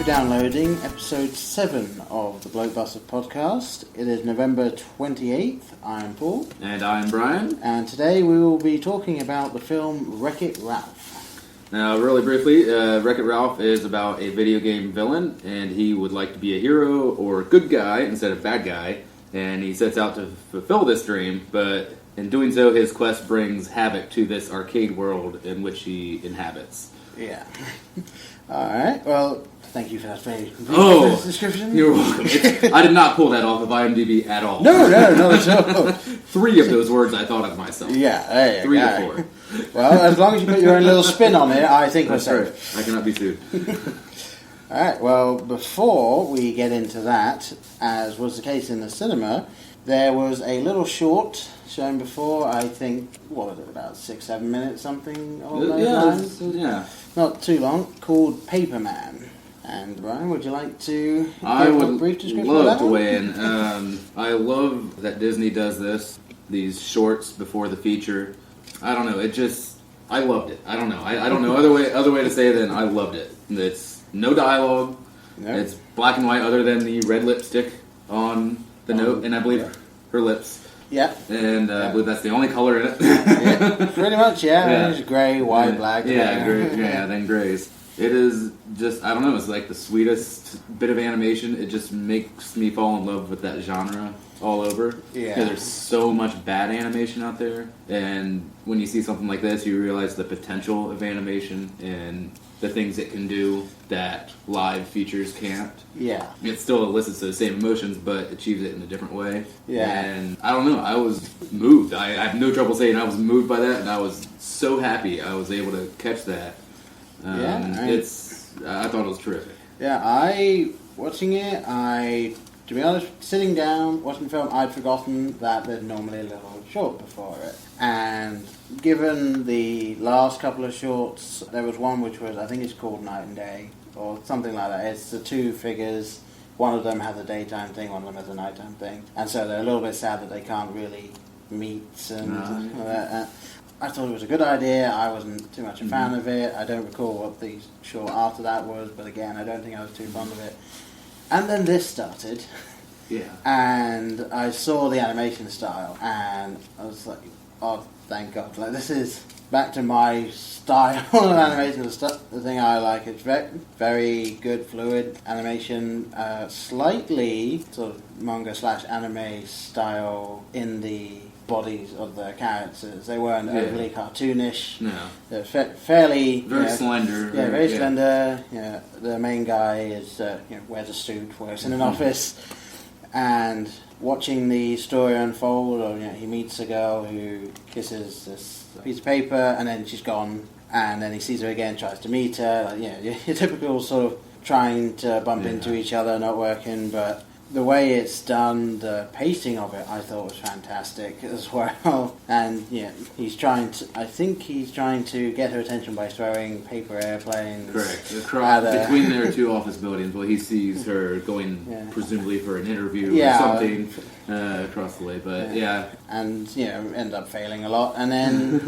for downloading episode 7 of the Blockbuster podcast. It is November 28th. I'm Paul. And I'm Brian. And today we will be talking about the film Wreck-It Ralph. Now, really briefly, Wreck-It Ralph is about a video game villain, and he would like to be a hero or a good guy instead of bad guy, and he sets out to fulfill this dream, but in doing so, his quest brings havoc to this arcade world in which he inhabits. Yeah. Alright, well, thank you for that very description. You're welcome. I did not pull that off of IMDb at all. No, not at all. 3 of those words I thought of myself. Yeah, there you 3 go. to 4. Well, as long as you put your own little spin on it, I think That's we're right. safe. I cannot be sued. Alright, well, before we get into that, as was the case in the cinema, there was a little short shown before, I think, what was it, about 6-7 minutes, something along those lines? Yeah. Not too long, called Paperman. And Brian, would you like to give a brief description love of that to one? weigh in. I love that Disney does this, these shorts before the feature. I don't know, I loved it. I don't know. I don't know other way to say it than I loved it. It's no dialogue. Nope. It's black and white other than the red lipstick on the note, and I believe her lips. Yeah. And I believe that's the only color in it. Yeah, pretty much, yeah. It's grey, white, black. Yeah, then grays. It is just, I don't know, it's like the sweetest bit of animation. It just makes me fall in love with that genre all over. Yeah. Because there's so much bad animation out there. And when you see something like this, you realize the potential of animation and the things it can do that live features can't. Yeah. It still elicits those same emotions, but achieves it in a different way. Yeah. And I don't know, I was moved. I have no trouble saying I was moved by that, and I was so happy I was able to catch that. I thought it was terrific. Yeah, watching it, to be honest, sitting down, watching the film, I'd forgotten that there's normally a little short before it. And given the last couple of shorts, there was one which was, I think it's called Night and Day, or something like that. It's the 2 figures. One of them has a daytime thing, one of them has a nighttime thing. And so they're a little bit sad that they can't really meet. I thought it was a good idea. I wasn't too much a fan of it. I don't recall what the short after that was, but again, I don't think I was too fond of it. And then this started. Yeah. And I saw the animation style, and I was like, oh, thank God. Like, this is back to my style of animation. The thing I like. It's very good, fluid animation. Slightly sort of manga/anime style in the bodies of the characters. They weren't overly cartoonish. No. They're fairly... Very slender. Yeah, very slender. Yeah, the main guy is wears a suit, works in an office, and watching the story unfold, or he meets a girl who kisses this piece of paper, and then she's gone, and then he sees her again, tries to meet her. Your typical sort of trying to bump into each other, not working, but the way it's done, the pacing of it, I thought was fantastic as well. And he's trying to get her attention by throwing paper airplanes. Correct. Between their 2 office buildings, he sees her going presumably for an interview or something across the way. But and end up failing a lot. And then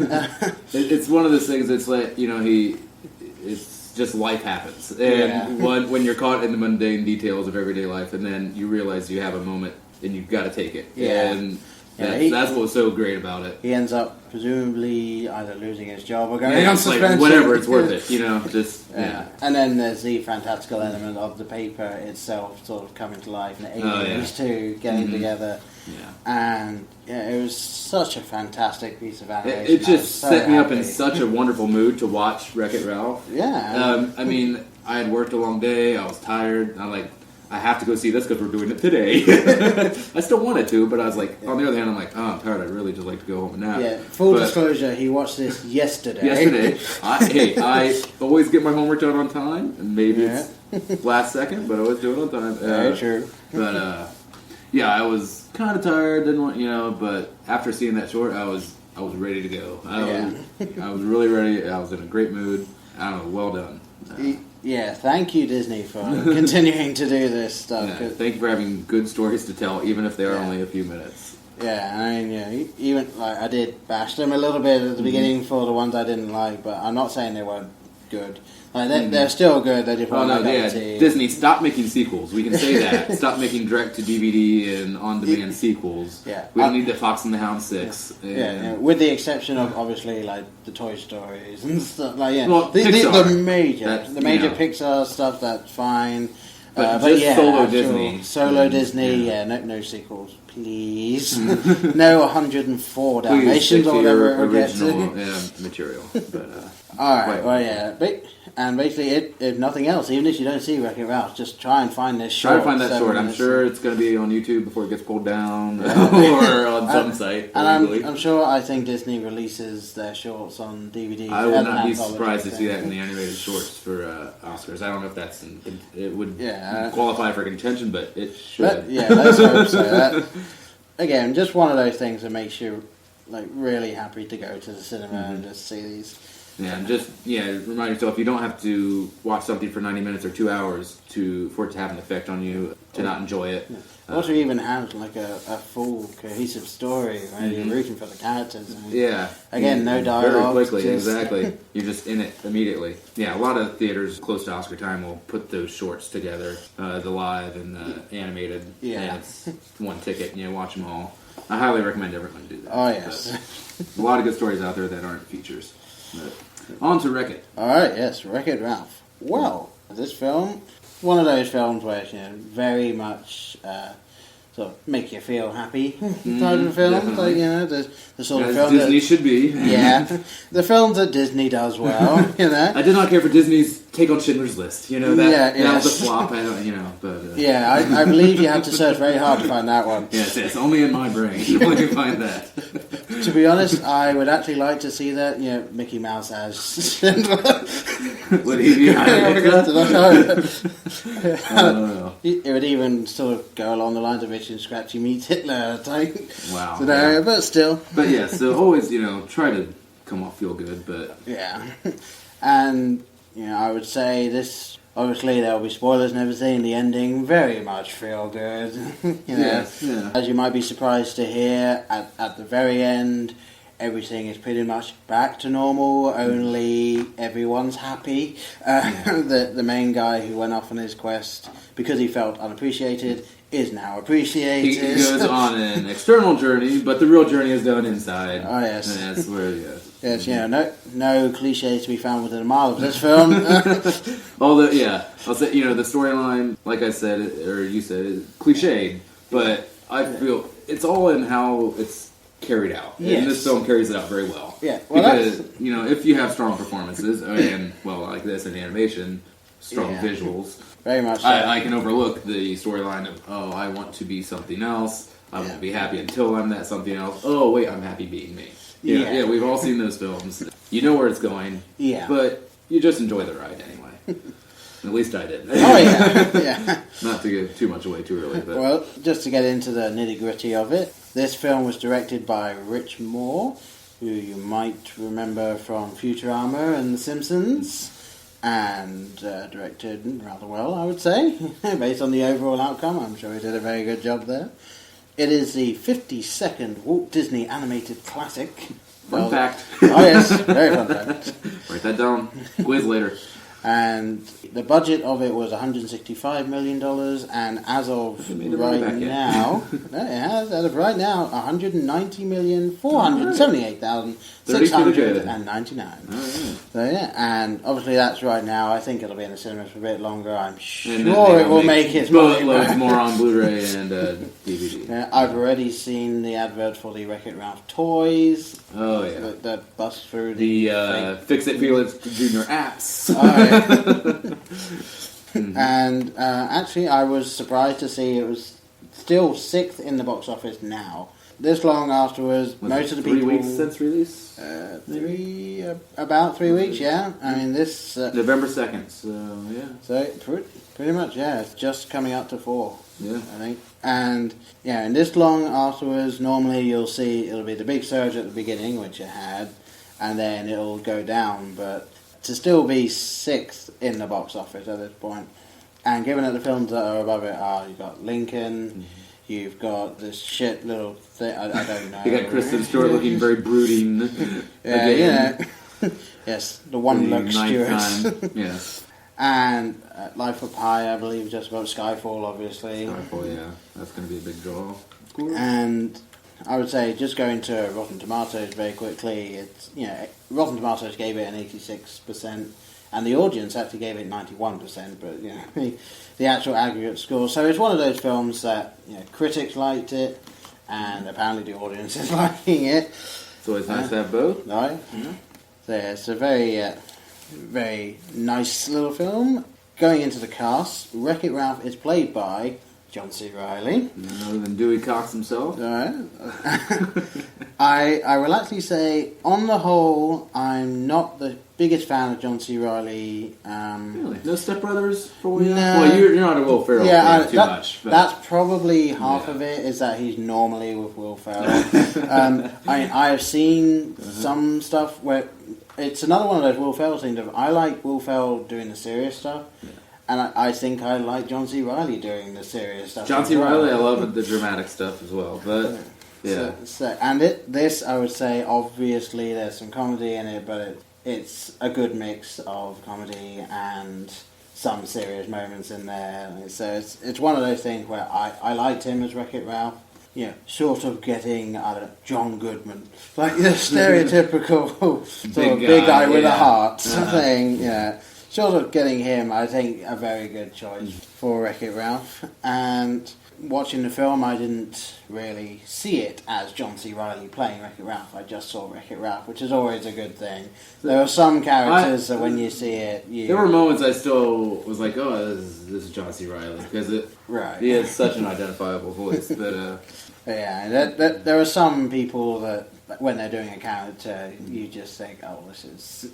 it's one of those things. It's like it's just life happens, and when you're caught in the mundane details of everyday life, and then you realize you have a moment and you've got to take it. And that's what was so great about it. He ends up presumably either losing his job or going on suspension. Like, whatever, it's worth it. And then there's the fantastical element of the paper itself sort of coming to life, and the aliens too getting together. Yeah. And it was such a fantastic piece of animation. It just set me up in such a wonderful mood to watch Wreck-It Ralph. Yeah. I mean, I had worked a long day. I was tired. I'm like, I have to go see this because we're doing it today. I still wanted to, but I was like, on the other hand, I'm like, I'm tired. I'd really just like to go home and nap. Yeah. Full disclosure, he watched this yesterday. I always get my homework done on time, and maybe it's last second, but I always do it on time. Very true. But I was kind of tired, didn't want, but after seeing that short, I was ready to go. I was really ready. I was in a great mood. I don't know, well done. Thank you, Disney, for continuing to do this stuff. Thank you for having good stories to tell, even if they are only a few minutes. Yeah, I mean, even like I did bash them a little bit at the beginning for the ones I didn't like, but I'm not saying they weren't good. Like they're still good. They just Oh want no, to yeah. Disney, stop making sequels. We can say that. Stop making direct to DVD and on-demand sequels. Yeah. We don't need the Fox and the Hound 6. Yeah, with the exception of obviously like the Toy Stories and stuff. Like Well, the major you know. Pixar stuff, that's fine. But just solo Disney. Solo Disney, no sequels, please. No 104 Dalmatians or whatever it will get to. Material. But, Alright, well, yeah. And basically, if nothing else, even if you don't see Wreck-It Ralph, just try and find this short. Try to find that short. I'm sure it's going to be on YouTube before it gets pulled down or on some site. And I'm sure, I think Disney releases their shorts on DVD. I would not be surprised to see that in the animated shorts for Oscars. I don't know if it would qualify for contention, but it should. Let's hope so. Again, just one of those things that makes you like really happy to go to the cinema and just see these. Yeah, and just remind yourself you don't have to watch something for 90 minutes or 2 hours for it to have an effect on you to not enjoy it. Yeah. Or to even have like a full cohesive story where you're rooting for the characters. Again, no dialogue. Very quickly, exactly. You're just in it immediately. Yeah, a lot of theaters close to Oscar time will put those shorts together, the live and the animated. Yeah. And it's one ticket, watch them all. I highly recommend everyone do that. Oh, yes. A lot of good stories out there that aren't features. But on to Wreck-It. Alright, yes, Wreck-It Ralph. Well, this film, one of those films where it's very much sort of make you feel happy type of film. Like, the sort of film Disney should be. Yeah, the films that Disney does well. I did not care for Disney's take on Schindler's List. That was a flop. But I believe you have to search very hard to find that one. Yes, only in my brain when you find that. To be honest, I would actually like to see that. Mickey Mouse as Schindler. Would he be? I don't know. It would even sort of go along the lines of Itchy and Scratchy meets Hitler type scenario, but still. But yeah, so always try to come off feel good, but yeah, and I would say this. Obviously, there will be spoilers and everything. The ending very much feel good. As you might be surprised to hear, at the very end, everything is pretty much back to normal. Only everyone's happy. The main guy who went off on his quest because he felt unappreciated is now appreciated. He goes on an external journey, but the real journey is done inside. Oh yes, and that's where Yes, no cliches to be found within a mile of this film. Although, I'll say, the storyline, like I said, or you said, is cliched, but I feel it's all in how it's carried out. Yes. And this film carries it out very well. Yeah. Because, if you have strong performances, and, like this in animation, strong visuals, very much so. I can overlook the storyline of, I want to be something else, I won't be happy until I'm that something else, oh, wait, I'm happy being me. Yeah, we've all seen those films. You know where it's going. Yeah. But you just enjoy the ride anyway. At least I did. Oh, yeah. Not to give too much away too early. But. Well, just to get into the nitty-gritty of it, this film was directed by Rich Moore, who you might remember from Futurama and The Simpsons, and directed rather well, I would say, based on the overall outcome. I'm sure he did a very good job there. It is the 52nd Walt Disney animated classic. Fun fact. Oh yes, very fun fact. Write that down. Quiz later. And the budget of it was $165 million, and as of right now, as of right now, $190,478,699. So and obviously that's right now. I think it'll be in the cinemas for a bit longer. I'm sure it will make its money loads more on Blu-ray and DVD. I've already seen the advert for the Wreck-It Ralph toys. Oh yeah, that bust through the Fix It Felix Jr. apps. And actually, I was surprised to see it was still 6th in the box office now. This long afterwards, most of the people... 3 weeks since release? About 3 weeks, yeah. I mean, this... November 2nd, so yeah. So, pretty much, yeah. It's just coming up to 4, yeah. I think. And, and this long afterwards, normally you'll see it'll be the big surge at the beginning, which it had, and then it'll go down, but... to still be 6th in the box office at this point, and given that the films that are above it are, you've got Lincoln, you've got this shit little thing, I don't know. You got Kristen Stewart looking very brooding. Yeah, Yes, the one Lux Stewart. Yes. And Life of Pi, I believe, just about Skyfall, obviously. Skyfall, yeah. That's going to be a big draw. And I would say, just going to Rotten Tomatoes very quickly, it's, Rotten Tomatoes gave it an 86%, and the audience actually gave it 91%, but, the actual aggregate score. So it's one of those films that, critics liked it, and apparently the audience is liking it. It's always nice to have both. Right? Mm-hmm. So yeah, it's a very, very nice little film. Going into the cast, Wreck-It Ralph is played by John C. Reilly. None other than Dewey Cox himself. Alright. I will actually say, on the whole, I'm not the biggest fan of John C. Reilly. Really? No Step Brothers for you? No. Well, you're not a Will Ferrell fan too much. But that's probably half of it, is that he's normally with Will Ferrell. I have seen some stuff where it's another one of those Will Ferrell things. I like Will Ferrell doing the serious stuff. Yeah. And I think I like John C. Reilly doing the serious stuff. John C. Reilly, I love the dramatic stuff as well. But yeah. This, I would say, obviously there's some comedy in it, but it's a good mix of comedy and some serious moments in there. So it's one of those things where I liked him as Wreck-It Ralph. Sort of getting, I don't know, John Goodman. Like the stereotypical sort of big guy with a heart thing, Sort of getting him, I think, a very good choice for Wreck-It Ralph. And watching the film, I didn't really see it as John C. Reilly playing Wreck-It Ralph. I just saw Wreck-It Ralph, which is always a good thing. There are some characters that when you see it... There were moments I still was like, oh, this is John C. Reilly. Because he has such an identifiable voice. But there are some people that, when they're doing a character, you just think, oh, this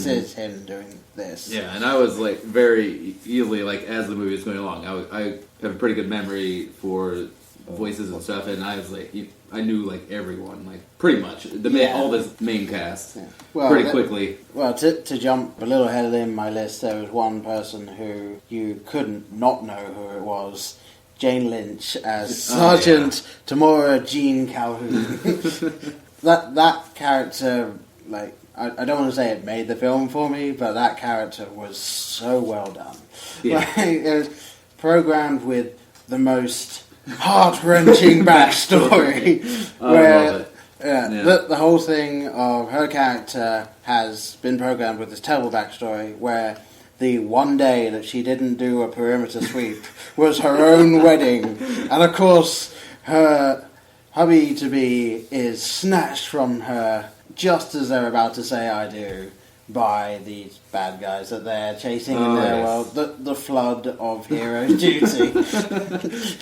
is him doing this. Yeah, and I was like very easily, like as the movie was going along, I have a pretty good memory for voices and stuff, and I was like, I knew like everyone, like pretty much all the main cast pretty quickly. Well, to jump a little ahead of in my list, there was one person who you couldn't not know who it was. Jane Lynch as Sergeant Tamora Jean Calhoun. that character, like, I don't want to say it made the film for me, but that character was so well done. Yeah. Like, it was programmed with the most heart-wrenching backstory. I love it. The whole thing of her character has been programmed with this terrible backstory where the one day that she didn't do a perimeter sweep was her own wedding. And of course, her hubby-to-be is snatched from her just as they're about to say I do by these bad guys that they're chasing in their world. The flood of hero duty.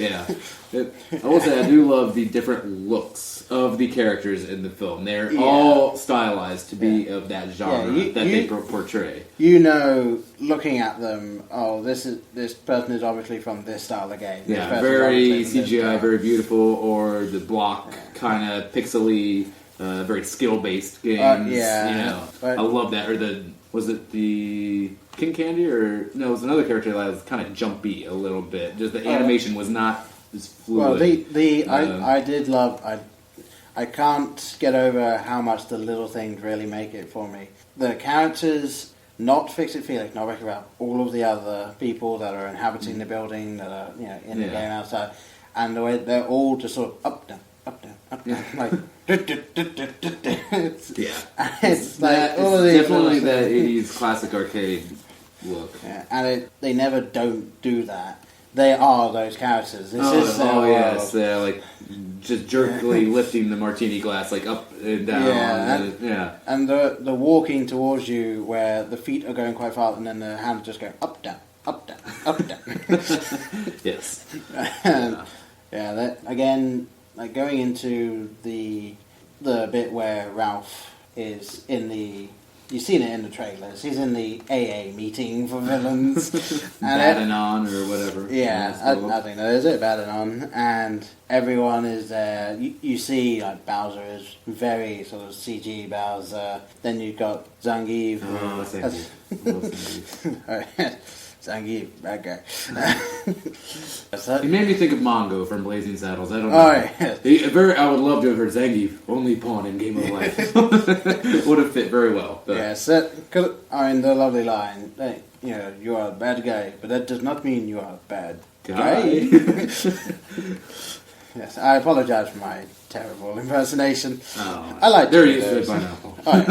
Yeah. I will say I do love the different looks of the characters in the film. They're all stylized to be of that genre that they portray. Looking at them, this person is obviously from this style of game. Yeah, very CGI, very beautiful, or the block kind of pixely, very skill-based games. I love that. Or was it the King Candy, or no? It was another character that was kind of jumpy a little bit. Just the animation was not as fluid. Well, I did love. I can't get over how much the little things really make it for me. The characters, not Fix-It Felix, not Wreck-It Ralph, all of the other people that are inhabiting the building, that are in the game outside, and the way they're all just sort of up, down, like. It's like all of these definitely that 80s classic arcade look. Yeah, and they never don't do that. They are those characters. Yes, they're like just jerkily lifting the martini glass like up and down. And the walking towards you where the feet are going quite fast and then the hands just go up, down, up, down, up, down. Yes. That again, like going into the bit where Ralph is in the... You've seen it in the trailers. He's in the AA meeting for villains. Badanon or whatever. Yeah, I think that is it, Badanon. And everyone is there. You see, like, Bowser is very sort of CG Bowser. Then you've got Zangief. Zangief. Zangief, bad guy. He made me think of Mongo from Blazing Saddles. I don't know. Oh, yeah. I would love to have heard Zangief, only pawn in Game of Life. Would have fit very well. But. Yes, because I mean the lovely line, hey, you are a bad guy, but that does not mean you are a bad guy. Yes, I apologise for my terrible impersonation. Oh, I like they're used to it by now. Oh,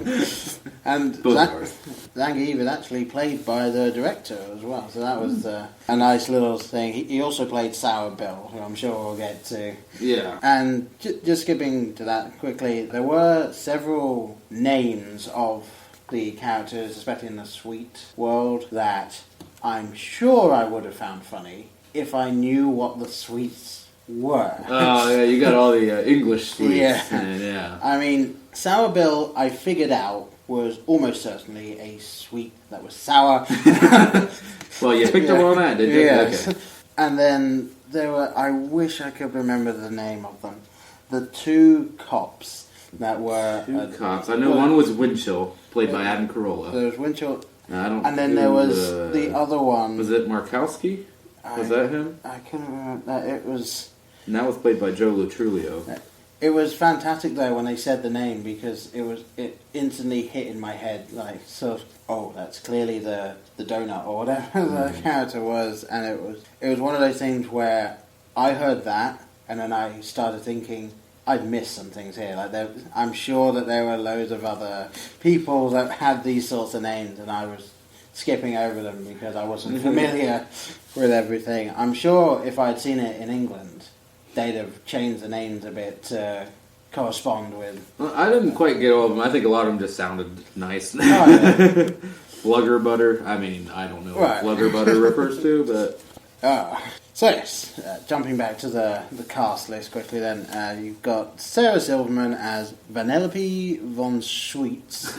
yes. And Zangief is actually played by the director as well, so that was a nice little thing. He also played Sour Bill, who I'm sure we'll get to. Yeah. And just skipping to that quickly, there were several names of the characters, especially in the sweet world, that I'm sure I would have found funny if I knew what the sweets were. Oh, yeah, you got all the English sweets. Yeah. I mean, Sour Bill, I figured out, was almost certainly a sweet that was sour. Well, you picked up on that, did you? Yes. Okay. And then there were, I wish I could remember the name of them, the two cops that were... Two cops. I know one was Winchell, played by Adam Carolla. There was Winchell. And then there was the other one. Was it Markowski? Was that him? I can't remember that. It was... And that was played by Joe Lutrulio. It was fantastic though when they said the name, because it instantly hit in my head, like, so, oh, that's clearly the donut or whatever the character was, and it was one of those things where I heard that and then I started thinking I'd missed some things here. Like I'm sure that there were loads of other people that had these sorts of names, and I was skipping over them because I wasn't familiar with everything. I'm sure if I'd seen it in England, they'd have changed the names a bit to correspond with... Well, I didn't quite get all of them. I think a lot of them just sounded nice. Oh, yeah. Flugger butter. I mean, I don't know what Flugger butter refers to, but... So yes, jumping back to the cast list quickly then, you've got Sarah Silverman as Vanellope von Schweetz,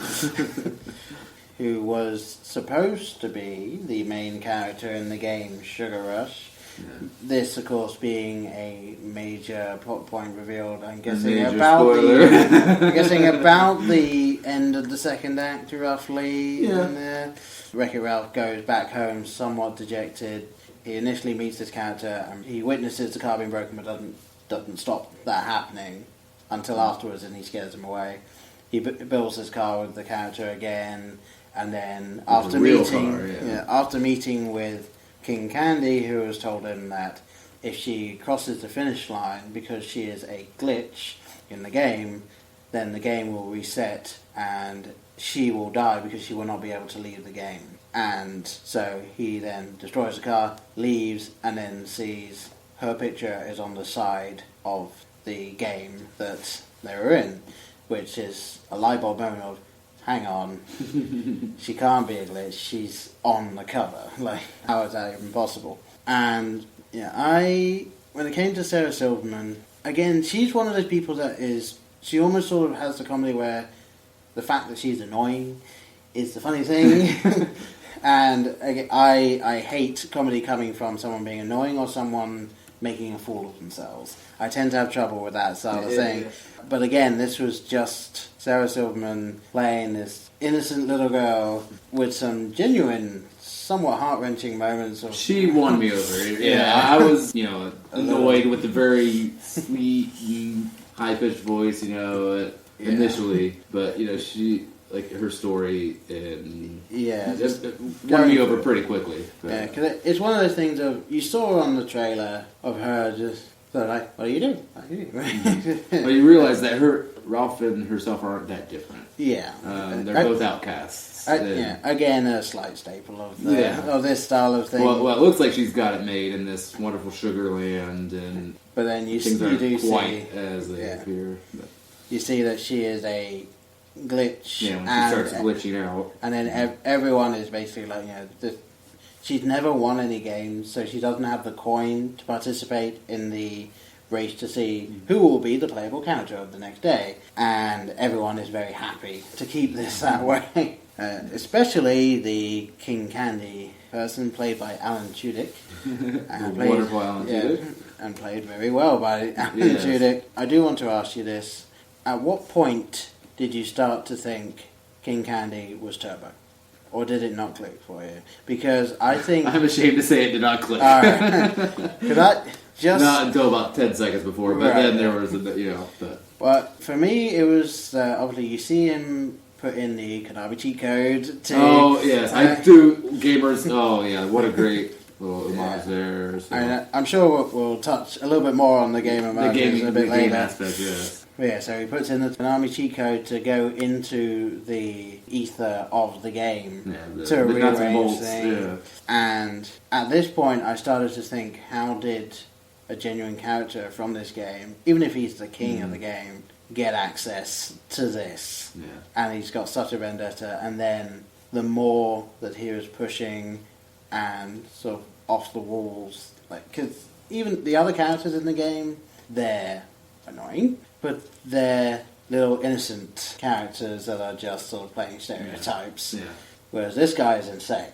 who was supposed to be the main character in the game Sugar Rush. Yeah. This, of course, being a major plot point revealed, I'm guessing about the end of the second act, roughly. Yeah. Wreck-It Ralph goes back home somewhat dejected. He initially meets this character and he witnesses the car being broken, but doesn't stop that happening until afterwards, and he scares him away. He builds his car with the character again, and then after meeting with King Candy, who has told him that if she crosses the finish line because she is a glitch in the game, then the game will reset and she will die because she will not be able to leave the game. And so he then destroys the car, leaves, and then sees her picture is on the side of the game that they were in, which is a light bulb moment of, hang on, she can't be a glitch, she's on the cover. Like, how is that even possible? And, when it came to Sarah Silverman, again, she's one of those people that she almost sort of has the comedy where the fact that she's annoying is the funny thing. And again, I hate comedy coming from someone being annoying or someone making a fool of themselves. I tend to have trouble with that sort of thing. But again, this was just Sarah Silverman playing this innocent little girl with some genuine, somewhat heart-wrenching moments. She won me over. Yeah, I was, annoyed with the very sweet, high-pitched voice, initially. But, she... like her story and just won me over pretty quickly. But. Yeah, because it's one of those things of you saw her on the trailer of her just sort of like, what do you do? Well, you realize that Ralph and herself aren't that different. Yeah, they're both outcasts. Again, a slight staple of this style of thing. Well, it looks like she's got it made in this wonderful sugar land, but then you do see as they appear. But. You see that she is a glitch. Yeah, when she starts glitching out. And then everyone is basically like, she's never won any games, so she doesn't have the coin to participate in the race to see who will be the playable character of the next day. And everyone is very happy to keep this that way. Especially the King Candy person, played by Alan Tudyk. Wonderful Alan Tudyk. And played very well by Alan Tudyk. I do want to ask you this. At what point did you start to think King Candy was Turbo? or did it not click for you? Because I think I'm ashamed to say it did not click. Because I just not until about 10 seconds before, but then there was But But for me, it was obviously you see him put in the Konami cheat code to. Oh yes, I do. Gamers. Oh yeah, what a great little homage there. So. I'm sure we'll touch a little bit more on the game homages a bit later. Game aspect, yes. Yeah, so he puts in the Konami cheat code to go into the ether of the game to rearrange things. Yeah. And at this point, I started to think, how did a genuine character from this game, even if he's the king of the game, get access to this? Yeah. And he's got such a vendetta, and then the more that he was pushing and sort of off the walls, like, because even the other characters in the game, they're annoying, but they're little innocent characters that are just sort of playing stereotypes. Yeah. Whereas this guy is insane.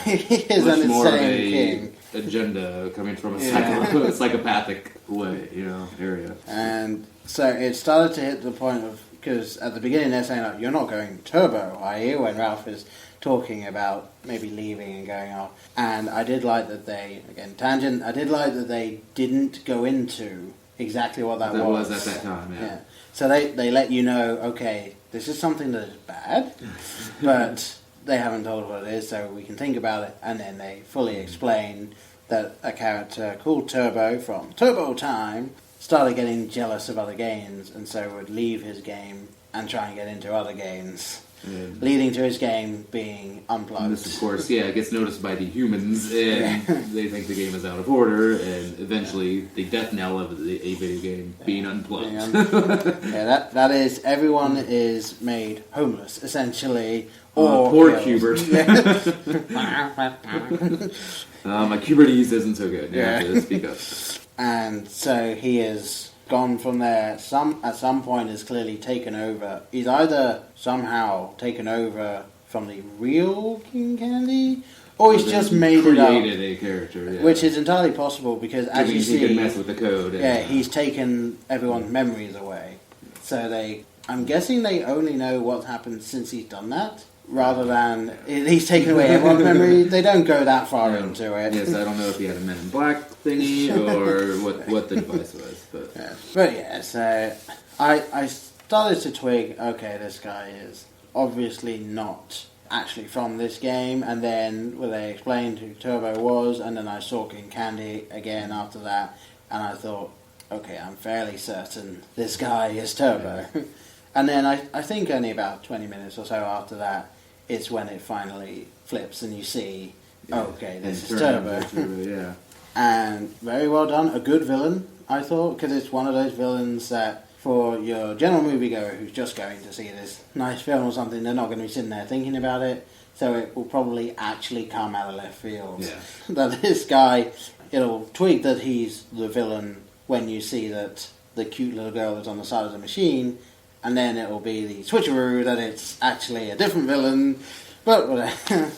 He is Much an more of insane a king. agenda coming from a psychopathic area. And so it started to hit the point of, because at the beginning they're saying, like, you're not going turbo, are you? When Ralph is talking about maybe leaving and going off. And I did like that they, again, tangent, I did like that they didn't go into exactly what that was. That was at that time, yeah. So they let you know, okay, this is something that is bad, but they haven't told what it is, so we can think about it. And then they fully explain that a character called Turbo from Turbo Time started getting jealous of other games, and so would leave his game and try and get into other games, leading to his game being unplugged. And this, of course, gets noticed by the humans, and they think the game is out of order, and eventually the death knell of a video game being unplugged. That is, everyone is made homeless, essentially. Or poor Hubert. My Cubertese isn't so good. You have to speak up. And so he is gone from there. At some point is clearly taken over. He's either somehow taken over from the real King Candy, or he's just made it up. Created a character, which is entirely possible because, as you see, he can mess with the code. He's taken everyone's memories away. So I'm guessing they only know what's happened since he's done that. Rather than he's taken away everyone's memory, they don't go that far into it. Yes, I don't know if he had a Men in Black thingy or what the device was, but so I started to twig. Okay, this guy is obviously not actually from this game, and then they explained who Turbo was, and then I saw King Candy again after that, and I thought, okay, I'm fairly certain this guy is Turbo. And then I think only about 20 minutes or so after that, it's when it finally flips and you see, okay, this is Turbo. And very well done. A good villain, I thought, because it's one of those villains that for your general moviegoer who's just going to see this nice film or something, they're not going to be sitting there thinking about it. So it will probably actually come out of left field. Yeah. That this guy, it'll twig that he's the villain when you see that the cute little girl is on the side of the machine. And then it will be the switcheroo that it's actually a different villain, but whatever.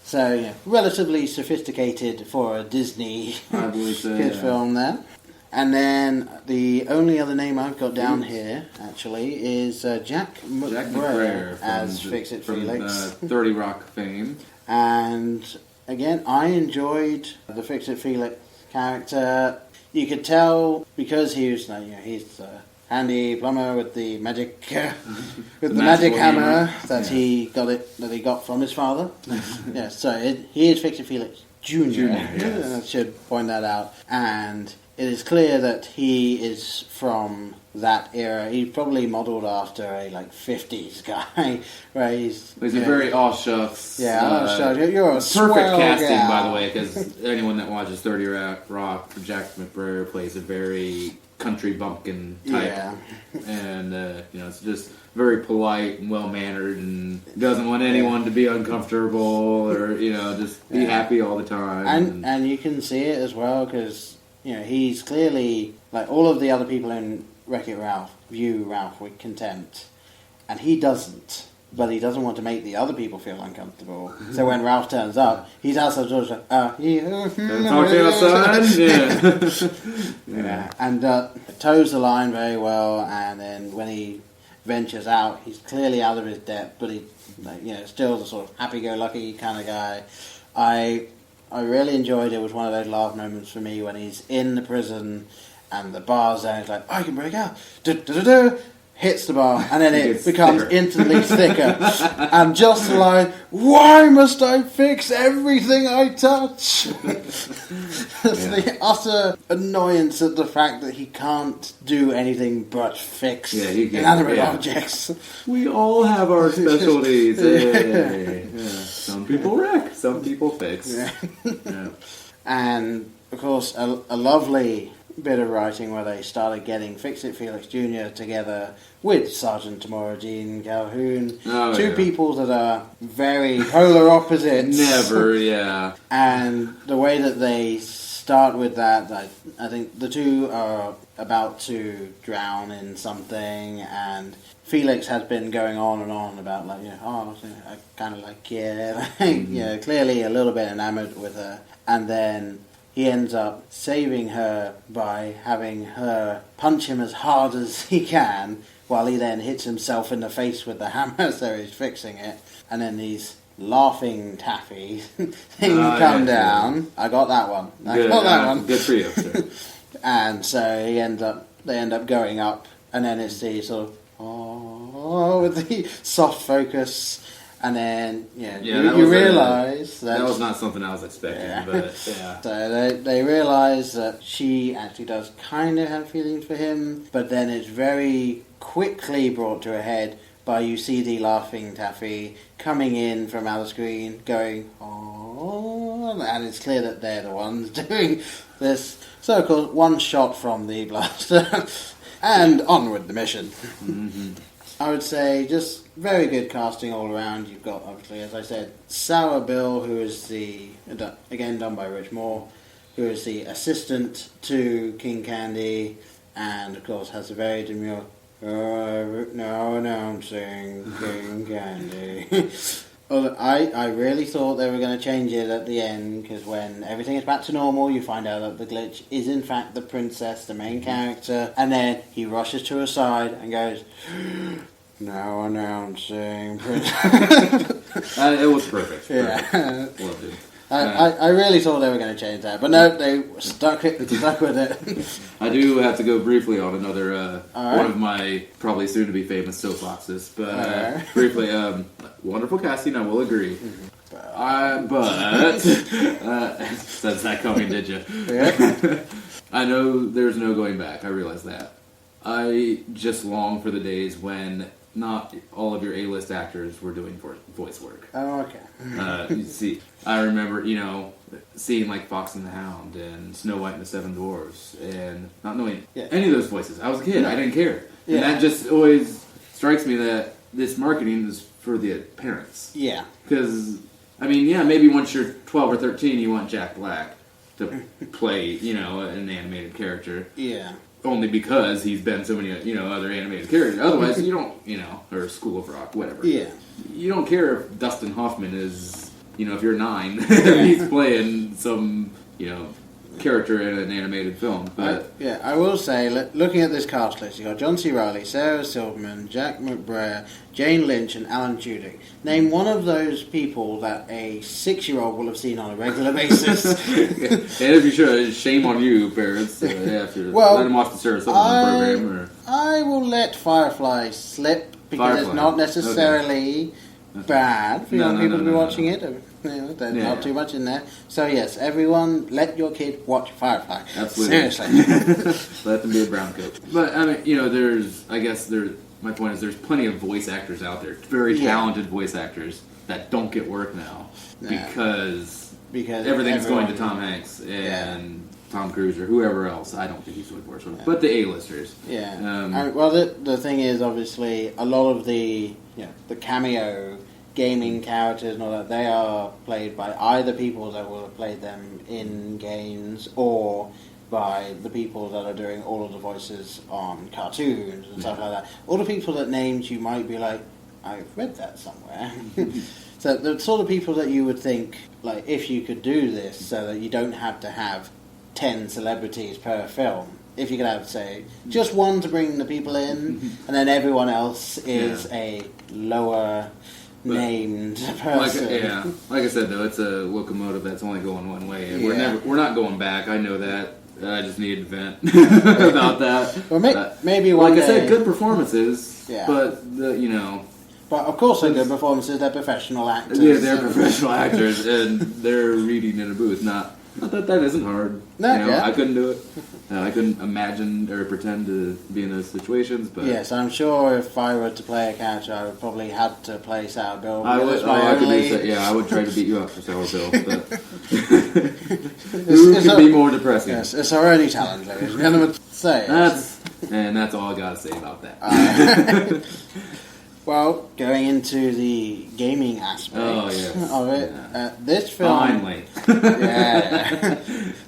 So, relatively sophisticated for a Disney kid film there. And then the only other name I've got down here, actually, is Jack McBrayer as Fix-It Felix. From 30 Rock fame. And, again, I enjoyed the Fix-It Felix character. You could tell, because he's handy plumber with the magic magic hammer that he got from his father. So he is Fix-It Felix Jr. I should point that out. And it is clear that he is from that era. He's probably modelled after a 50s guy, right? He's a very shucks. You're a perfect casting, by the way, because anyone that watches 30 Rock, Jack McBrayer plays a very country bumpkin type, and it's just very polite and well mannered, and doesn't want anyone to be uncomfortable or just be happy all the time. And you can see it as well because he's clearly all of the other people in Wreck-It Ralph view Ralph with contempt, and he doesn't. But he doesn't want to make the other people feel uncomfortable. So when Ralph turns up, he's also sort of talk to us, son. And toes the line very well. And then when he ventures out. He's clearly out of his depth, but he, still the sort of happy-go-lucky kind of guy. I really enjoyed it. It was one of those laugh moments for me when he's in the prison and the bar's there. He's like, I can break out. Hits the bar, and then it becomes instantly thicker. And just like, why must I fix everything I touch? The utter annoyance at the fact that he can't do anything but fix inanimate objects. We all have our specialties. Hey. Yeah. Some people wreck, some people fix. Yeah. And, of course, a lovely bit of writing where they started getting Fix-It Felix Jr. together with Sergeant Tamora Jean Calhoun. Two people that are very polar opposites. Never, yeah. And the way that they start with that, I think the two are about to drown in something, and Felix has been going on and on about I kind of like clearly a little bit enamored with her, and then he ends up saving her by having her punch him as hard as he can, while he then hits himself in the face with the hammer, so he's fixing it. And then these laughing taffy things come down. I got that one. Good for you, sir. And so they end up going up, and then it's the sort of with the soft focus. And then, you realise that was not something I was expecting, but yeah. So they realise that she actually does kind of have feelings for him, but then it's very quickly brought to a head by you see the laughing taffy coming in from out of screen, going, oh, and it's clear that they're the ones doing this. So, of course, one shot from the blaster, and onward the mission. Mm-hmm. I would say just very good casting all around. You've got, obviously, as I said, Sour Bill, who is again done by Rich Moore, who is the assistant to King Candy, and of course has a very demure, now announcing King Candy. I really thought they were going to change it at the end, because when everything is back to normal, you find out that the glitch is in fact the princess, the main character, and then he rushes to her side and goes, now announcing princess. It was perfect. Yeah. Loved it. I really thought they were going to change that, but no, they stuck with it. I do have to go briefly on another one of my probably soon to be famous soapboxes, but briefly, wonderful casting, I will agree. But sense that coming, did you? Yeah. I know there's no going back. I realize that. I just long for the days when not all of your A-list actors were doing voice work. Oh, okay. You see, I remember, seeing like Fox and the Hound and Snow White and the Seven Dwarfs, and not knowing any of those voices. I was a kid. I didn't care. Yeah. And that just always strikes me that this marketing is for the parents. Yeah. Because, maybe once you're 12 or 13, you want Jack Black to play, an animated character. Yeah. Only because he's been so many, other animated characters. Otherwise, you don't, or School of Rock, whatever. Yeah. You don't care if Dustin Hoffman is, if you're 9, he's playing some, character in an animated film. But I will say, looking at this cast list, you've got John C. Reilly, Sarah Silverman, Jack McBrayer, Jane Lynch, and Alan Tudyk. Name one of those people that a 6-year-old will have seen on a regular basis. And if you should, shame on you, parents. If you let them watch the Sarah Silverman program. Or... I will let Firefly slip, because it's not necessarily bad for young people to be watching it. There's not too much in there. So yes, everyone, let your kid watch Firefly. Absolutely. Seriously. Let them be a brown coat. But, my point is there's plenty of voice actors out there, very talented voice actors, that don't get work now. Because everything's going to Tom Hanks and Tom Cruise or whoever else. I don't think he's doing voice work. But the A-listers. Yeah. The thing is, obviously, a lot of the cameo gaming characters and all that, they are played by either people that will have played them in games or by the people that are doing all of the voices on cartoons and stuff like that. All the people that names you might be like, I've read that somewhere. So the sort of people that you would think, like, if you could do this so that you don't have to have 10 celebrities per film, if you could have, say, just one to bring the people in, and then everyone else is a lower named person. Like I said, though, it's a locomotive that's only going one way, and we're not going back. I know that. I just needed to vent about that. Well, maybe one like day. I said, good performances, but But of course, they're good performances. They're professional actors. Yeah, they're professional actors, and they're reading in a booth. Not that isn't hard. No, I couldn't do it. I couldn't imagine or pretend to be in those situations. But yes, I'm sure if I were to play a character, I would probably have to play Sour Bill. I would try to beat you up for Sour Bill. But who can be more depressing? Yes, it's our only challenge, ladies and gentlemen. That's all I got to say about that. Well, going into the gaming aspect of it, this film... Finally.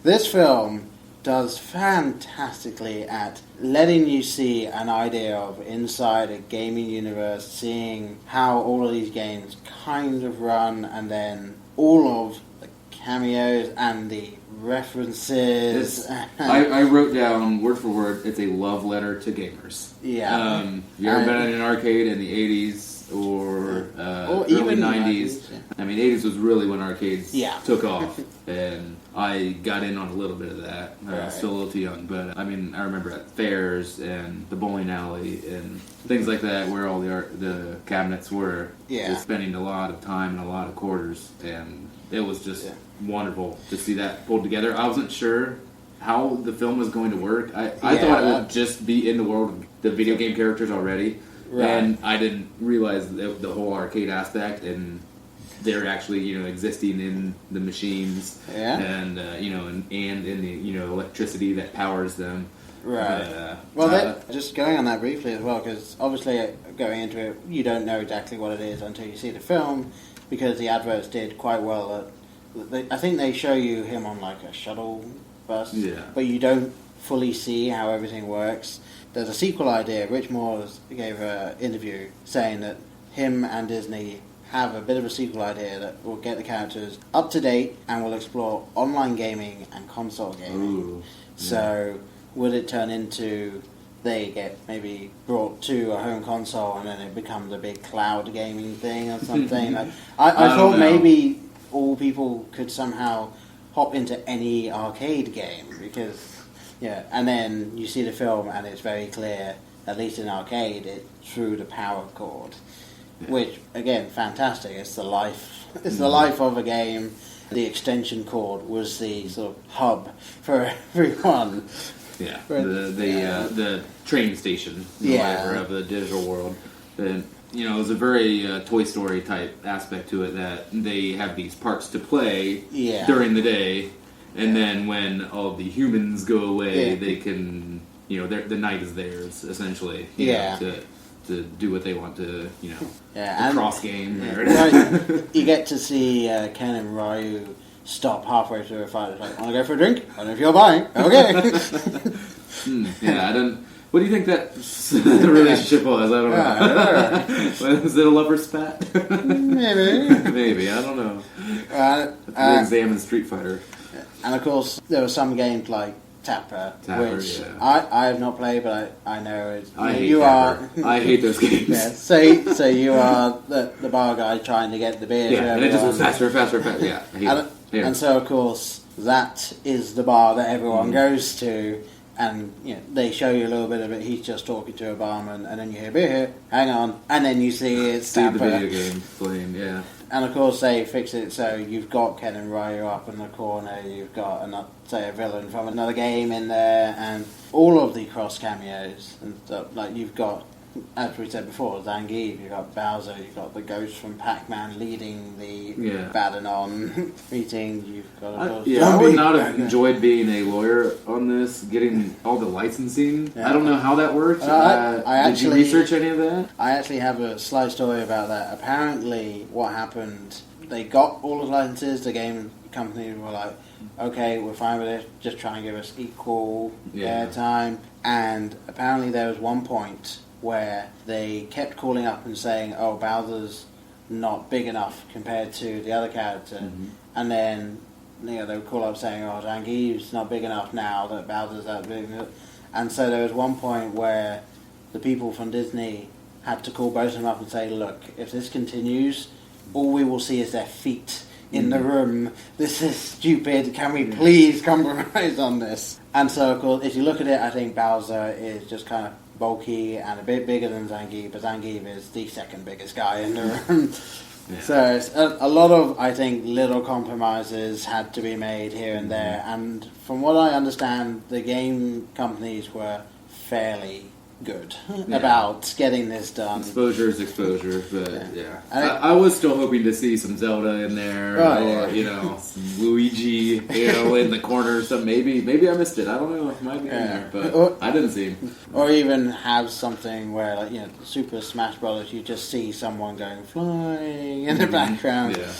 This film does fantastically at letting you see an idea of inside a gaming universe, seeing how all of these games kind of run, and then all of the cameos and the references. I wrote down word for word, it's a love letter to gamers. Yeah. You ever been in an arcade in the 80s or early even 90s? I mean, 80s was really when arcades took off, and I got in on a little bit of that. I was still a little too young, but I mean, I remember at fairs and the bowling alley and things like that, where all the cabinets were. Just spending a lot of time and a lot of quarters, and it was just wonderful to see that pulled together. I wasn't sure how the film was going to work. I thought it would just be in the world of the video game characters already, and I didn't realize the whole arcade aspect, and they're actually existing in the machines, and and in the electricity that powers them. Right. Just going on that briefly as well, because obviously going into it, you don't know exactly what it is until you see the film, because the adverts did quite well. I think they show you him on like a shuttle bus, but you don't fully see how everything works. There's a sequel idea. Rich Moore gave an interview saying that him and Disney have a bit of a sequel idea that will get the characters up to date and will explore online gaming and console gaming. So would it turn into they get maybe brought to a home console and then it becomes a big cloud gaming thing or something? I thought maybe all people could somehow hop into any arcade game, because and then you see the film and it's very clear, at least in arcade, it's through the power cord, which again, fantastic. It's the life of a game. The extension cord was the sort of hub for everyone. The train station, whatever, of the digital world. And there's a very Toy Story type aspect to it, that they have these parts to play during the day, and then when all the humans go away, they can, the night is theirs, essentially, to do what they want to, cross game. You get to see Ken and Ryu stop halfway through a fight. It's like, want to go for a drink? I don't know if you're buying. Okay. What do you think that relationship was? I don't know. Was it a lover spat? Maybe. I don't know. Examine Street Fighter. And of course, there were some games like Tapper, which I have not played, but I know it. I hate those games. So you are the bar guy trying to get the beer. And it just goes faster and faster and faster. Yeah, I hate it. And so of course that is the bar that everyone goes to. And they show you a little bit of it. He's just talking to a barman, and then you hear beer here, hang on, and then you see it's the video game playing, And of course they fix it so you've got Ken and Ryu up in the corner, you've got a villain from another game in there, and all of the cross cameos and stuff. Like you've got, as we said before, Zangief, you've got Bowser, you've got the ghost from Pac-Man leading the Badanon meeting, you've got I would not have enjoyed being a lawyer on this, getting all the licensing. I don't know how that works. Did you research any of that? I actually have a slight story about that. Apparently what happened, they got all the licenses, the game company were like, okay, we're fine with it, just try and give us equal airtime. And apparently there was one point where they kept calling up and saying, oh, Bowser's not big enough compared to the other character. And then they would call up saying, oh, Zangief's not big enough now that Bowser's that big. And so there was one point where the people from Disney had to call both of them up and say, look, if this continues, all we will see is their feet in the room. This is stupid. Can we please compromise on this? And so, of course, if you look at it, I think Bowser is just kind of bulky and a bit bigger than Zangief, but Zangief is the second biggest guy in the room. Yeah. So it's a lot of, I think, little compromises had to be made here and there. And from what I understand, the game companies were fairly good about getting this done. Exposure is exposure, but I was still hoping to see some Zelda in there, or some Luigi, in the corner or something. Maybe I missed it. I don't know. It might be in there, but I didn't see him. Or even have something where, Super Smash Brothers, you just see someone going flying in the background. Yeah.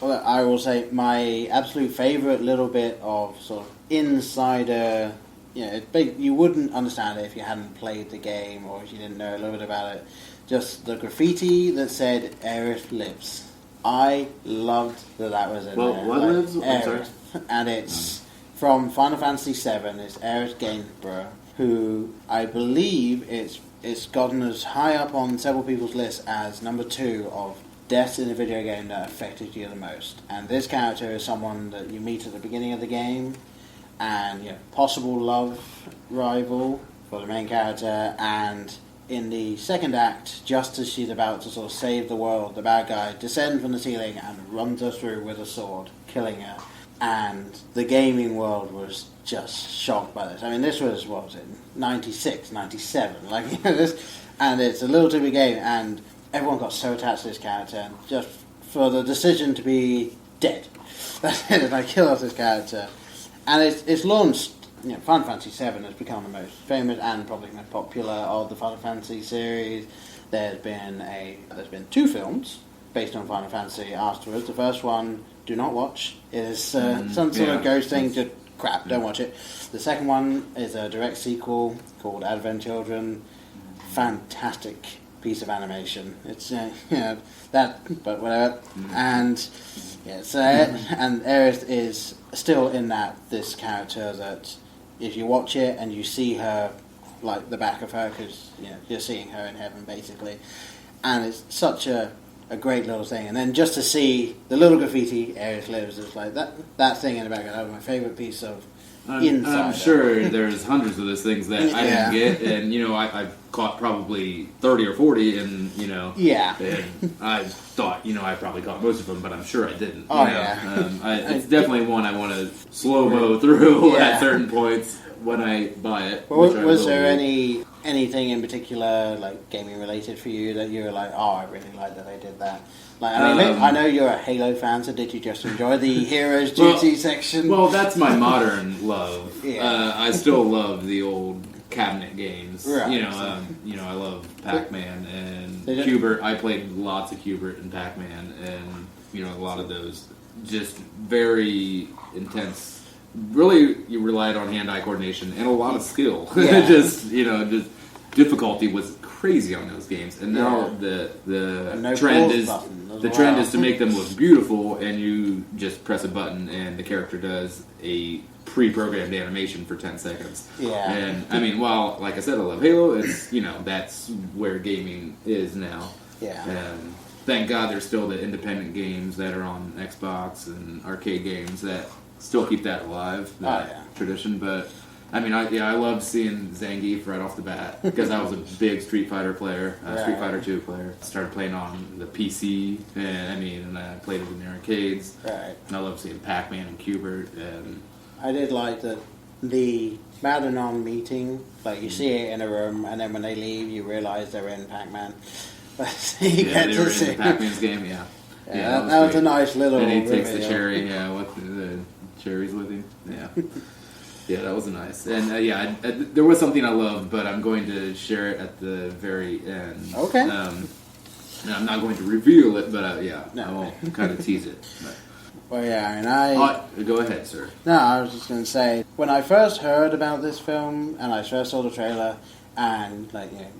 Well, I will say my absolute favourite little bit of sort of insider. You wouldn't understand it if you hadn't played the game or if you didn't know a little bit about it. Just the graffiti that said Aerith lives. I loved that was in there. What lives? Aerith. And it's from Final Fantasy VII. It's Aerith Gainsborough, who I believe it's gotten as high up on several people's lists as number 2 of deaths in a video game that affected you the most. And this character is someone that you meet at the beginning of the game, and possible love rival for the main character, and in the second act, just as she's about to sort of save the world, the bad guy descends from the ceiling and runs her through with a sword, killing her. And the gaming world was just shocked by this. I mean, this was, 96, 97, and it's a little too big game, and everyone got so attached to this character, and just for the decision to be dead. That's it, and I kill off this character. And it's launched, Final Fantasy VII has become the most famous and probably most popular of the Final Fantasy series. There's been 2 films based on Final Fantasy afterwards. The first one, do not watch. It is some sort of ghost thing, just crap, don't watch it. The second one is a direct sequel called Advent Children. Fantastic piece of animation. It's, but whatever. And... and Aerith is still in this character that if you watch it and you see her, the back of her, because you're seeing her in heaven basically, and it's such a great little thing. And then just to see the little graffiti, Aerith lives, is like that thing in the background. That was my favourite piece of I'm sure there's hundreds of those things that I didn't get, and I've caught probably 30 or 40, and and I thought I probably caught most of them, but I'm sure I didn't. It's definitely one I want to slow-mo through at certain points when I buy it. Well, was there anything in particular, gaming related for you, that you were like, oh, I really like that they did that? I know you're a Halo fan, so did you just enjoy the Heroes Duty section? Well, that's my modern love. I still love the old cabinet games. Right. I love Pac-Man and Q*bert. I played lots of Q*bert and Pac-Man, and a lot of those just very intense. Really, you relied on hand-eye coordination and a lot of skill. just difficulty was crazy on those games, and now the trend is to make them look beautiful, and you just press a button and the character does a pre-programmed animation for 10 seconds. Yeah. And I mean, while like I said, I love Halo, it's that's where gaming is now. Yeah. And thank God there's still the independent games that are on Xbox and arcade games that still keep that alive, that tradition, but. I mean, I loved seeing Zangief right off the bat, because I was a big Street Fighter player, Street Fighter 2 player. Started playing on the PC, and I played it in the arcades. Right. And I loved seeing Pac-Man and Q*bert. And I did like the Madanon meeting, you see it in a room, and then when they leave, you realise they're in Pac-Man. They were in Pac-Man's game, yeah. That was a nice little... And he takes the cherry, with the cherries with him, yeah. Yeah, that was nice. And there was something I loved, but I'm going to share it at the very end. Okay. And I'm not going to reveal it, but I won't kind of tease it. But. Well, and go ahead, sir. No, I was just going to say, when I first heard about this film, and I first saw the trailer, and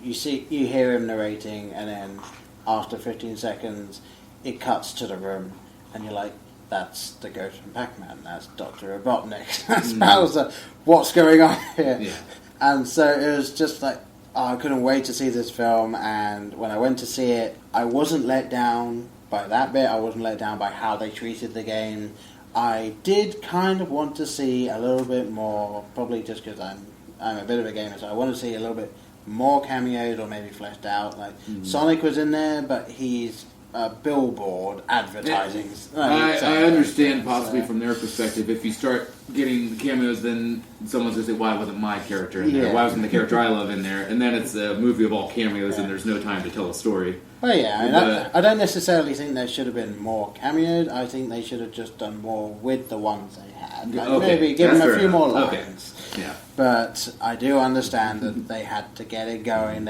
you hear him narrating, and then after 15 seconds, it cuts to the room, and you're like, that's the Ghost from Pac-Man, that's Dr. Robotnik, that's Bowser, what's going on here? Yeah. And so it was just like, I couldn't wait to see this film, and when I went to see it, I wasn't let down by that bit. I wasn't let down by how they treated the game. I did kind of want to see a little bit more, probably just because I'm a bit of a gamer, so I want to see a little bit more cameos or maybe fleshed out. Like Sonic was in there, but he's a billboard advertising. I understand possibly from their perspective. If you start getting cameos, then someone's going to say, why wasn't my character in there? Yeah. Why wasn't the character I love in there? And then it's a movie of all cameos and there's no time to tell a story. Well, yeah, I don't necessarily think there should have been more cameos. I think they should have just done more with the ones they had. Like maybe give them a few more lines. Okay. Yeah. But I do understand that they had to get it going.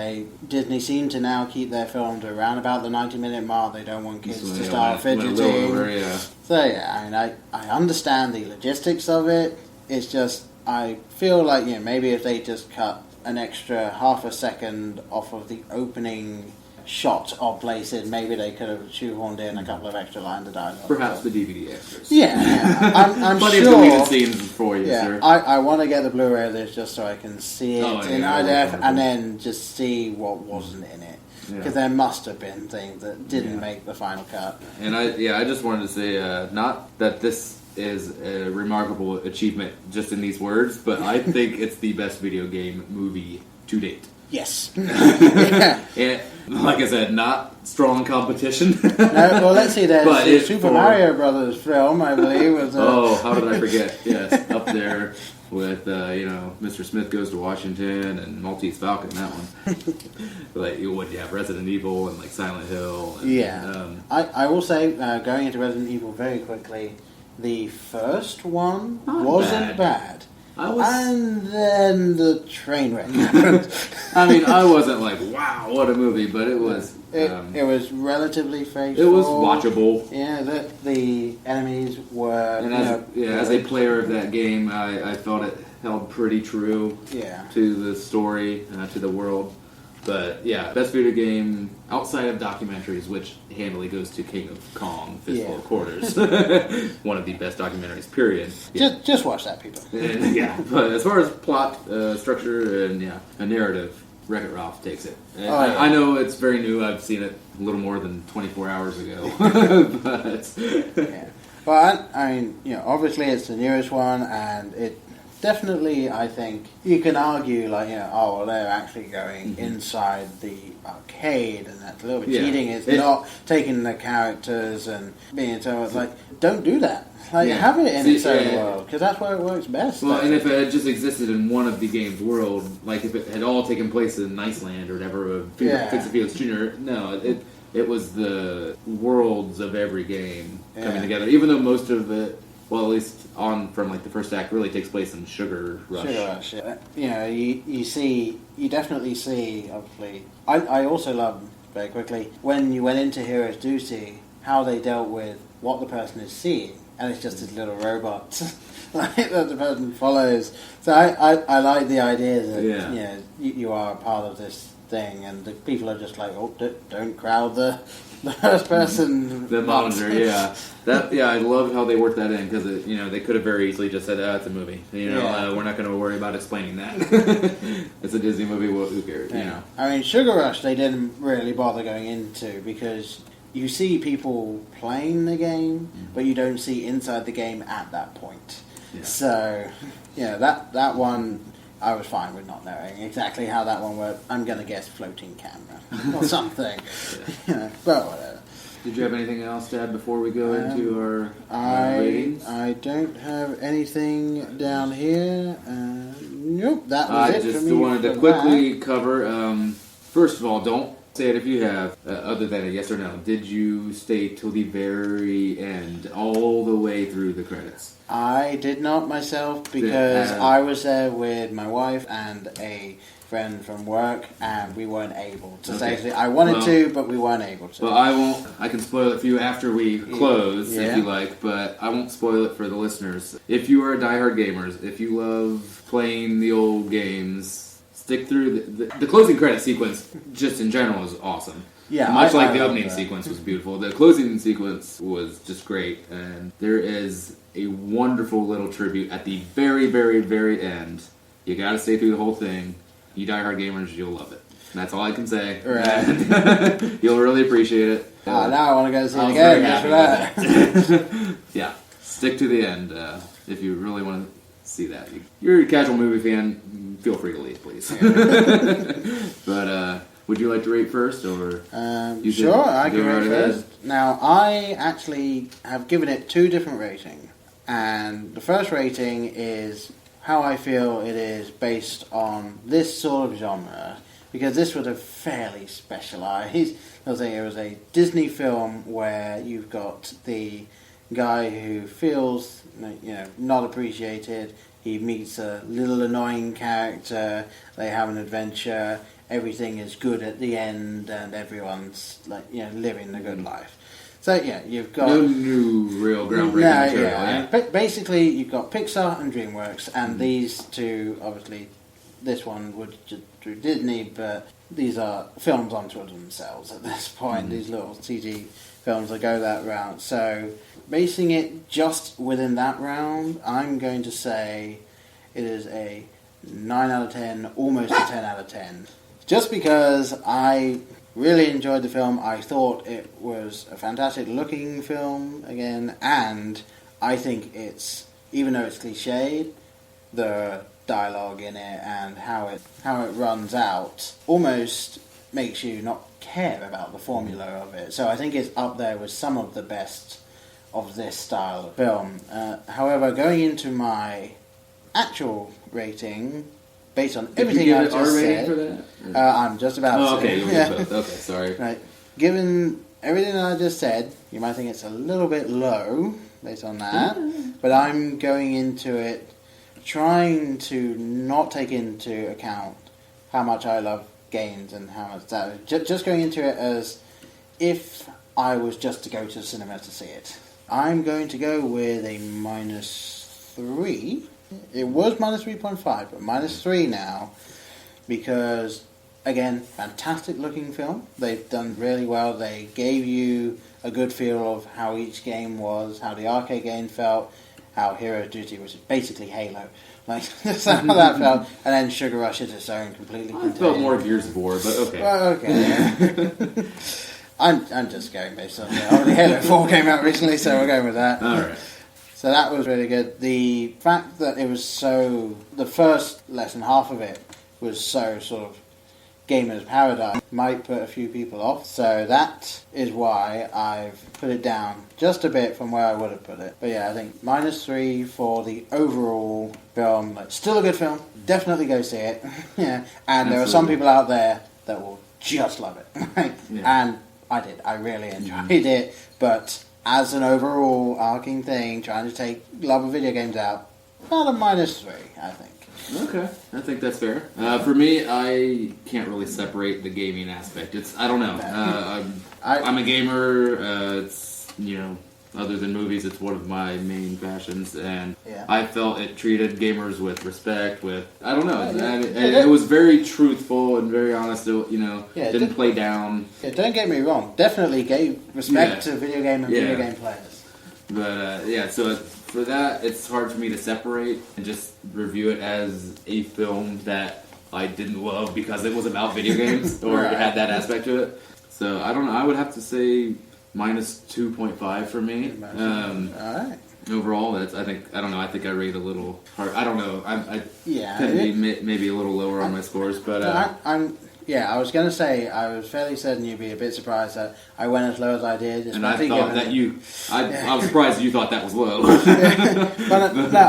Disney seem to now keep their film to around about the 90-minute mark. They don't want kids to start fidgeting. So yeah, I mean, I understand the logistics of it. It's just, I feel like, maybe if they just cut an extra half a second off of the opening shot of places, maybe they could have shoehorned in a couple of extra lines of dialogue. Perhaps the DVD extras. Yeah. I'm Plenty sure. Plenty of deleted scenes for you, sir. I want to get the Blu-ray of this just so I can see it in high def and then just see what wasn't in it. Because there must have been things that didn't make the final cut. And I just wanted to say, not that this is a remarkable achievement just in these words, but I think it's the best video game movie to date. Yes. And like I said, not strong competition. Well, let's see. There's the Super Mario Brothers film, I believe. Was how did I forget? Yes, up there with Mr. Smith Goes to Washington and Maltese Falcon. That one. Like you have Resident Evil and like Silent Hill. And, I will say, going into Resident Evil very quickly, the first one wasn't bad. And then the train wreck happened. I mean, I wasn't like, wow, what a movie, but it was... It was relatively faithful. It was watchable. Yeah, the enemies were... And as a player of that game, I felt it held pretty true to the story, to the world. But yeah, best video game outside of documentaries, which handily goes to King of Kong, Fistful of Quarters. One of the best documentaries, period. Just watch that, people. But as far as plot, structure, and a narrative, Wreck-It Ralph takes it. I know it's very new. I've seen it a little more than 24 hours ago. But Well, I mean, obviously it's the newest one, and it definitely, I think, you can argue, they're actually going inside the arcade, and that's a little bit cheating. It's not taking the characters and being so, don't do that. Have it in its own world, because that's where it works best. Well, and if it had just existed in one of the game's world, like if it had all taken place in Iceland or whatever, Fix-a-Felix Jr., no, it was the worlds of every game coming together, even though most of it, well, at least from the first act, really takes place in Sugar Rush. Sugar Rush, yeah. You definitely see, obviously. I also love, very quickly, when you went into Heroes Do See, how they dealt with what the person is seeing, and it's just this little robot that the person follows. So I like the idea that you are a part of this thing, and the people are just like, don't crowd the first person. The monitor, I love how they worked that in, because they could have very easily just said, it's a movie. We're not going to worry about explaining that. It's a Disney movie. Well, who cares? I mean, Sugar Rush they didn't really bother going into, because you see people playing the game, but you don't see inside the game at that point. So that one, I was fine with not knowing exactly how that one worked. I'm going to guess floating camera or something. But whatever. Did you have anything else to add before we go into our ratings? I don't have anything down here. Nope, that was it for me. I just wanted to quickly cover, first of all, don't say it if you have, other than a yes or no. Did you stay till the very end, all the way through the credits? I did not myself, because I was there with my wife and a friend from work, and we weren't able to say. I wanted to, but we weren't able to. Well, I won't. I can spoil it for you after we close, if you like, but I won't spoil it for the listeners. If you are diehard gamers, if you love playing the old games, stick through the closing credit sequence. Just in general is awesome. Yeah, much like the opening sequence was beautiful. The closing sequence was just great, and there is a wonderful little tribute at the very, very, very end You got to stay through the whole thing. You diehard gamers, you'll love it. And that's all I can say. Right. You'll really appreciate it. Now I want to go see it again just for that. Yeah, stick to the end if you really want to see that. You're a casual movie fan, feel free to leave, please. But would you like to rate first, or sure, I can rate first. Now, I actually have given it 2 different ratings, and the first rating is how I feel it is based on this sort of genre, because this was a fairly specialized. It was a Disney film where you've got the guy who feels not appreciated. He meets a little annoying character. They have an adventure. Everything is good at the end, and everyone's living the good life. So yeah, you've got no new real groundbreaking material. Yeah. Basically, you've got Pixar and DreamWorks, and these two, obviously, this one would just through Disney, but these are films unto themselves at this point. These little CG films that go that route. So basing it just within that round, I'm going to say it is a 9 out of 10, almost a 10 out of 10. Just because I really enjoyed the film. I thought it was a fantastic looking film again, and I think it's, even though it's cliched, the dialogue in it and how it runs out almost makes you not care about the formula of it. So I think it's up there with some of the best of this style of film. However, going into my actual rating, based on everything I've just said, for that? I'm just about to say. Okay, okay, sorry. Right. Given everything that I just said, you might think it's a little bit low based on that, but I'm going into it trying to not take into account how much I love games and how much that. Just going into it as if I was just to go to the cinema to see it. I'm going to go with a -3. It was -3.5, but -3 now, because, again, fantastic looking film. They've done really well. They gave you a good feel of how each game was, how the arcade game felt, how Hero Duty, which is basically Halo, like that's how that felt, and then Sugar Rush is its own completely. I felt more Gears of War, but okay. Well, okay. Yeah. I'm just going based on the Halo 4 came out recently, so we're going with that. All right. So that was really good. The fact that it was the first less than half of it was so sort of gamer's paradise might put a few people off. So that is why I've put it down just a bit from where I would have put it. But yeah, I think -3 for the overall film. Like, still a good film. Definitely go see it. Yeah. And there are some people out there that will just love it. Yeah. And I did. I really enjoyed it. But as an overall arcing thing, trying to take love of video games out, about a -3, I think. Okay, I think that's fair. For me, I can't really separate the gaming aspect. I don't know. I'm a gamer. It's, other than movies, it's one of my main passions, and I felt it treated gamers with respect. I don't know. It was very truthful and very honest. Didn't play down. Yeah, don't get me wrong. Definitely gave respect to video game and video game players. But so for that, it's hard for me to separate and just review it as a film that I didn't love because it was about video games or it had that aspect to it. So I don't know. I would have to say -2.5 for me. All right. Overall, I think I rate a little hard. I don't know. I tend to be maybe a little lower on my scores, but I was going to say, I was fairly certain you'd be a bit surprised that I went as low as I did. And I thought that I was surprised you thought that was low. But no,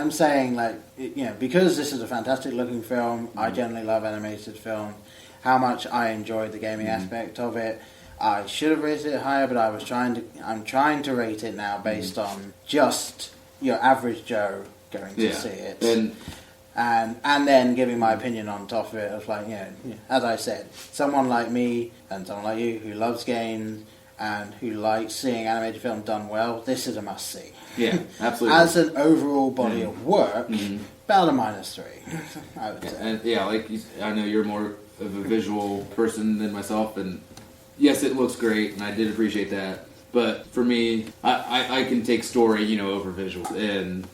I'm saying, because this is a fantastic looking film, I generally love animated film, how much I enjoyed the gaming aspect of it. I should have rated it higher, but I'm trying to rate it now based on just your average Joe going to see it. And then giving my opinion on top of it. I was like, as I said, someone like me and someone like you who loves games and who likes seeing animated film done well, this is a must-see. Yeah, absolutely. As an overall body of work, about a -3, I would say. And I know you're more of a visual person than myself, and yes, it looks great, and I did appreciate that. But for me, I can take story, over visuals, and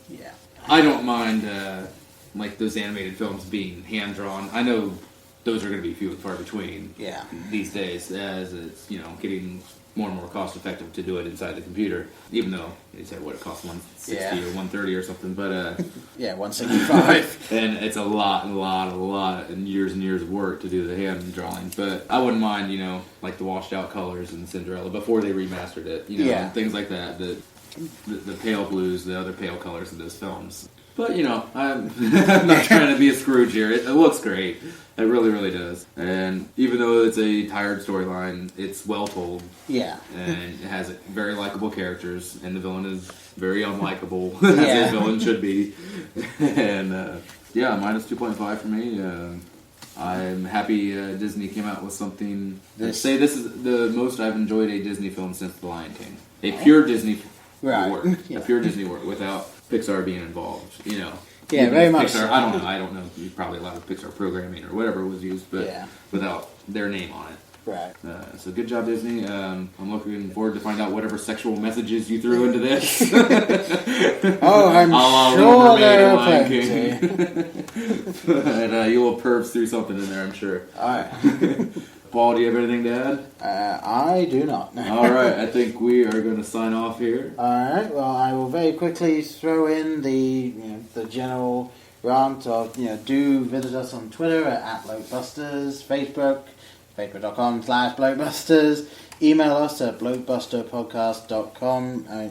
I don't mind like those animated films being hand drawn. I know those are going to be few and far between these days, as it's getting more and more cost effective to do it inside the computer. Even though they said what it costs, $160 or $130 or something, but $165, and it's a lot, and years of work to do the hand drawings. But I wouldn't mind, like the washed out colors in Cinderella before they remastered it, things like that. The pale blues, the other pale colors in those films. But, I'm not trying to be a Scrooge here. It looks great. It really, really does. And even though it's a tired storyline, it's well told. Yeah. And it has very likable characters, and the villain is very unlikable, as a villain should be. And, minus 2.5 for me. I'm happy Disney came out with something. I'd say this is the most I've enjoyed a Disney film since The Lion King. A pure Disney work. A pure Disney work without Pixar being involved, Yeah, very much. Pixar, I don't know. Probably a lot of Pixar programming or whatever was used, but without their name on it. Right. So good job, Disney. I'm looking forward to find out whatever sexual messages you threw into this. I'm sure there are plenty. And you will perv through something in there, I'm sure. All right. Paul, do you have anything to add? I do not. All right, I think we are going to sign off here. All right. Well, I will very quickly throw in the general rant of do visit us on Twitter at @Blokebusters, Facebook.com/Blokebusters, email us at blokebusterpodcast.com.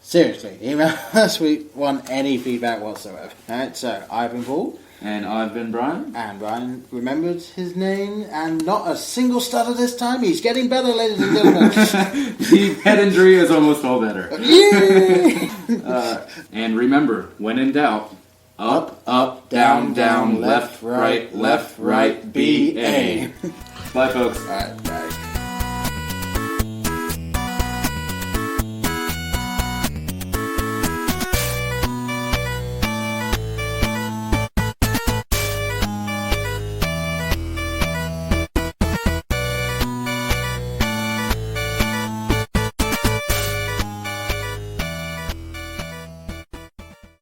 Seriously, email us. We want any feedback whatsoever. All right. So I've been Paul. And I've been Brian. And Brian remembered his name, and not a single stutter this time. He's getting better, ladies and gentlemen. The head injury is almost all better. Yay! And remember, when in doubt, up, down, left, right, B-A. Bye, folks. All right, bye.